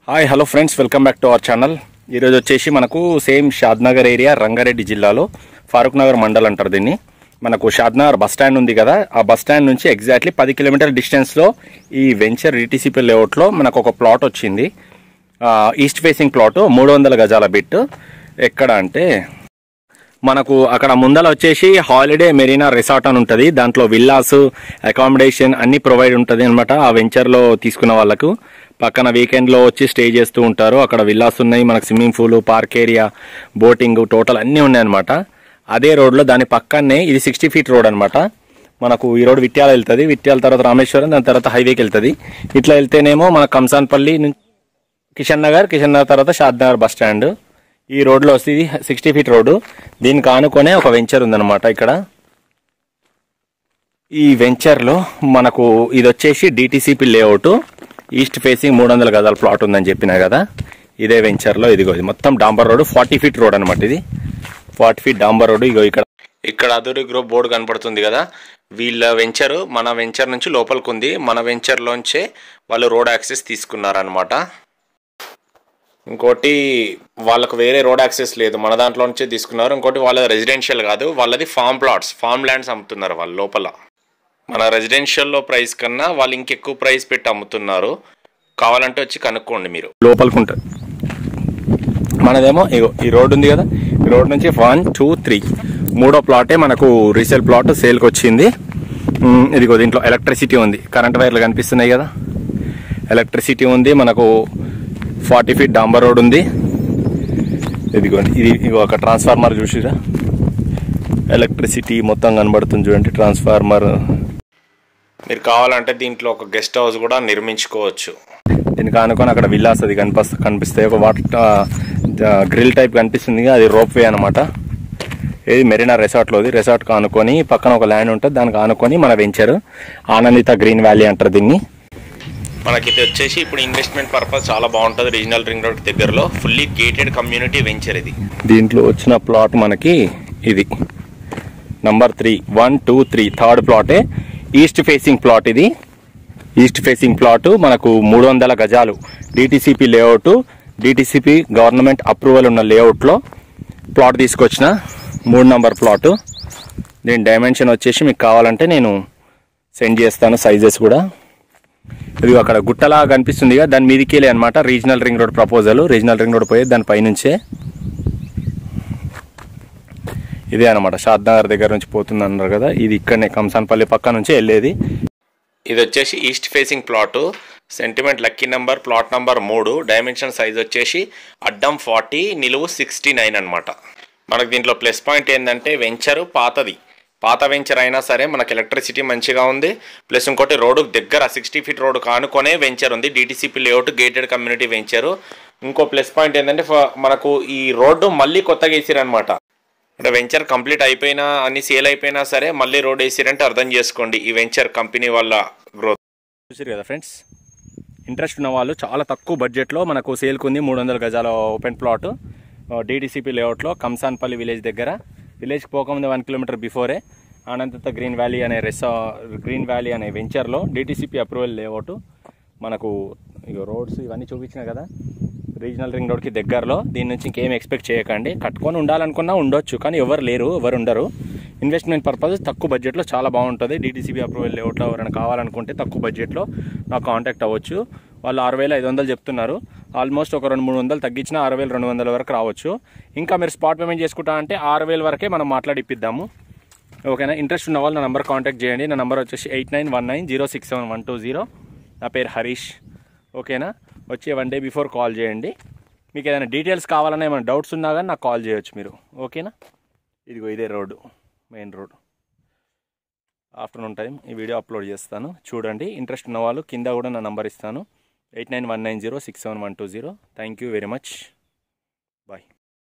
Hi hello friends, welcome back to our channel. ఈరోజు వచ్చేసి మనకు సేమ్ షాద్నగర్ ఏరియా, రంగారెడ్డి జిల్లాలో ఫారూక్ నగర్ మండల్ అంటారు దీన్ని. మనకు షాద్నగర్ బస్ స్టాండ్ ఉంది కదా, ఆ బస్ స్టాండ్ నుంచి ఎగ్జాక్ట్లీ 10 కిలోమీటర్ డిస్టెన్స్లో ఈ వెంచర్ డిటిసిపి లేఅవుట్లో మనకు ఒక ప్లాట్ వచ్చింది. ఈస్ట్ ఫేసింగ్ ప్లాట్, 300 గజాల బిట్. ఎక్కడ అంటే మనకు అక్కడ ముందల వచ్చేసి హాలిడే మెరీనా రిసార్ట్ అని ఉంటుంది. దాంట్లో విల్లాస్, అకామిడేషన్ అన్ని ప్రొవైడ్ ఉంటుంది అనమాట. ఆ వెంచర్లో తీసుకున్న వాళ్ళకు పక్కన వీకెండ్లో వచ్చి స్టే చేస్తూ ఉంటారు. అక్కడ విల్లాస్ ఉన్నాయి, మనకు swimming pool, park area, boating total అన్నీ ఉన్నాయి అనమాట. అదే రోడ్లో దాని పక్కనే ఇది 60 ఫీట్ రోడ్ అనమాట. మనకు ఈ రోడ్ విట్యాల వెళ్తుంది, విట్యాల తర్వాత రామేశ్వరం, దాని తర్వాత హైవేకి వెళ్తుంది. ఇట్లా వెళ్తేనేమో మన కంసాన్పల్లి నుంచి కిషన్ నగర్ తర్వాత షాద్నగర్ బస్ స్టాండ్. ఈ రోడ్లో వస్తుంది 60 ఫీట్ రోడ్డు. దీనికి ఆనుకొనే ఒక వెంచర్ ఉందన్నమాట. ఇక్కడ ఈ వెంచర్లో మనకు ఇది వచ్చేసి డిటిసిపి లేఅవుట్, ఈస్ట్ ఫేసింగ్ 300 గజాల ప్లాట్ ఉందని చెప్పినా కదా. ఇదే వెంచర్లో ఇదిగో ఇది మొత్తం డాంబర్ రోడ్, 40 ఫీట్ రోడ్ అనమాట. ఇది 40 ఫీట్ డాంబర్ రోడ్. ఇగో ఇక్కడ అదూరి గ్రూప్ బోర్డు కనపడుతుంది కదా. వీళ్ళ వెంచర్ మన వెంచర్ నుంచి లోపలికి ఉంది. మన వెంచర్లోంచే వాళ్ళు రోడ్ యాక్సెస్ తీసుకున్నారనమాట. ఇంకోటి వాళ్ళకు వేరే రోడ్ యాక్సెస్ లేదు, మన దాంట్లో నుంచే తీసుకున్నారు. ఇంకోటి వాళ్ళది రెసిడెన్షియల్ కాదు, వాళ్ళది ఫామ్ ప్లాట్స్, ఫామ్ ల్యాండ్స్ అమ్ముతున్నారు వాళ్ళు లోపల. మన రెసిడెన్షియల్లో ప్రైస్ కన్నా వాళ్ళు ఇంకెక్కువ ప్రైస్ పెట్టి అమ్ముతున్నారు. కావాలంటే వచ్చి కనుక్కోండి మీరు. లోపలికి ఉంటుంది. మనదేమో ఈ రోడ్ ఉంది కదా, ఈ రోడ్ నుంచి 1, 2, 3 మూడో ప్లాటే మనకు రీసేల్ ప్లాట్ సేల్కి వచ్చింది. ఇదిగో దీంట్లో ఎలక్ట్రిసిటీ ఉంది, కరెంట్ వైర్లు కనిపిస్తున్నాయి కదా, ఎలక్ట్రిసిటీ ఉంది. మనకు 40 ఫీట్ డాంబర్ రోడ్ ఉంది. ఇదిగోండి ఇది ఒక ట్రాన్స్ఫార్మర్ చూసిరా, ఎలక్ట్రిసిటీ మొత్తం కనబడుతుంది చూడండి ట్రాన్స్ఫార్మర్. మీరు కావాలంటే దీంట్లో ఒక గెస్ట్ హౌస్ కూడా నిర్మించుకోవచ్చు. దీనికి ఆనుకొని అక్కడ విల్లాస్ అది కనిపిస్తాయి. ఒక వాటర్ గ్రిల్ టైప్ కనిపిస్తుంది, అది రోప్ వే అనమాట. ఇది మెరీనా రిసార్ట్లోది. రిసార్ట్కి ఆనుకొని పక్కన ఒక ల్యాండ్ ఉంటుంది, దానికి ఆనుకొని మన వెంచర్ ఆనందిత గ్రీన్ వ్యాలీ అంటారు దీన్ని. మనకి ఇది వచ్చేసి ఇప్పుడు ఇన్వెస్ట్మెంట్ పర్పస్ చాలా బాగుంటుంది. రీజనల్ రింగ్ రోడ్ దగ్గరలో ఫుల్లీ గేటెడ్ కమ్యూనిటీ వెంచర్ ఇది. దీంట్లో వచ్చిన ప్లాట్ మనకి ఇది నంబర్ 3, 1, 2, 3 థర్డ్ ప్లాటే ఈస్ట్ ఫేసింగ్ ప్లాట్. ఇది ఈస్ట్ ఫేసింగ్ ప్లాట్ మనకు 300 గజాలు DTCP layout, DTCP government approval ఉన్న లేఅవుట్లో ప్లాట్ తీసుకొచ్చిన 3 నంబర్ ప్లాట్. దీని డైమెన్షన్ వచ్చేసి మీకు కావాలంటే నేను సెండ్ చేస్తాను, సైజెస్ కూడా. ఇది అక్కడ గుట్టలా కనిపిస్తుంది కదా, దాని మీదకి వెళ్ళి అనమాట regional ring road proposal. Regional ring road పోయేది దాని పైనుంచే. ఇదే అనమాట షాద్నగర్ దగ్గర నుంచి పోతుంది అన్నారు కదా, ఇది ఇక్కడనే కంసాన్పల్లి పక్క నుంచి వెళ్ళేది. ఇది వచ్చేసి east facing plot, sentiment lucky number, plot number 3. Dimension size వచ్చేసి అడ్డం 40, నిలువు 69 అనమాట. మనకు దీంట్లో ప్లస్ పాయింట్ ఏంటంటే వెంచరు పాత వెంచర్ అయినా సరే మనకు ఎలక్ట్రిసిటీ మంచిగా ఉంది. ప్లస్ ఇంకోటి రోడ్డు దగ్గర 60 ఫీట్ రోడ్డు కానుకొనే వెంచర్ ఉంది, DTCP layout gated community venture. ఇంకో ప్లస్ పాయింట్ ఏంటంటే మనకు ఈ రోడ్డు మళ్ళీ కొత్తగా వేసిరనమాట. అంటే వెంచర్ కంప్లీట్ అయిపోయినా, అన్ని సేల్ అయిపోయినా సరే మళ్ళీ రోడ్ వేసిరంటే అర్థం చేసుకోండి ఈ వెంచర్ కంపెనీ వాళ్ళ గ్రోత్. చూసారు కదా ఫ్రెండ్స్, ఇంట్రెస్ట్ ఉన్న వాళ్ళు చాలా తక్కువ బడ్జెట్లో మనకు సేల్కి ఉంది. 300 గజాల ఓపెన్ ప్లాట్ డిటిసిపి లేఅవుట్లో కంసాన్పల్లి విలేజ్ దగ్గర. విలేజ్కి పోకముందు 1 కిలోమీటర్ బిఫోరే అనంత గ్రీన్ వ్యాలీ అనే వెంచర్లో డిటిసిపి అప్రూవల్ లేఅవుట్. మనకు ఇక రోడ్స్ ఇవన్నీ చూపించినా కదా, రీజనల్ రింగ్ రోడ్కి దగ్గరలో. దీని నుంచి ఇంకేం ఎక్స్పెక్ట్ చేయకండి. కట్టుకొని ఉండాలనుకున్నా ఉండొచ్చు, కానీ ఎవరు ఉండరు. ఇన్వెస్ట్మెంట్ పర్పస్ తక్కువ బడ్జెట్లో చాలా బాగుంటుంది. డిటిసిపి అప్రూవల్ లేఅవుట్లో ఎవరైనా కావాలనుకుంటే తక్కువ బడ్జెట్లో నాకు కాంటాక్ట్ అవ్వచ్చు. వాళ్ళు 6,500 చెప్తున్నారు. ఆల్మోస్ట్ ఒక 200-300 తగ్గించిన 6,200 వరకు రావచ్చు. ఇంకా మీరు స్పాట్ పేమెంట్ చేసుకుంటా అంటే 6,000 వరకే మనం మాట్లాడిపిద్దాము. ఓకేనా? ఇంట్రెస్ట్ ఉన్న వాళ్ళు నా నెంబర్ కాంటాక్ట్ చేయండి. నా నెంబర్ వచ్చేసి 8919067120. నా పేరు హరీష్. ఓకేనా? వచ్చి 1 డే బిఫోర్ కాల్ చేయండి. మీకు ఏదైనా డీటెయిల్స్ కావాలన్నా, ఏమైనా డౌట్స్ ఉన్నా కానీ నాకు కాల్ చేయొచ్చు మీరు. ఓకేనా? ఇదిగో ఇదే road, main road. Afternoon time ఈ వీడియో అప్లోడ్ చేస్తాను, చూడండి. ఇంట్రెస్ట్ ఉన్న వాళ్ళు కింద కూడా నా నెంబర్ ఇస్తాను, 8919067120. Thank you very much. Bye.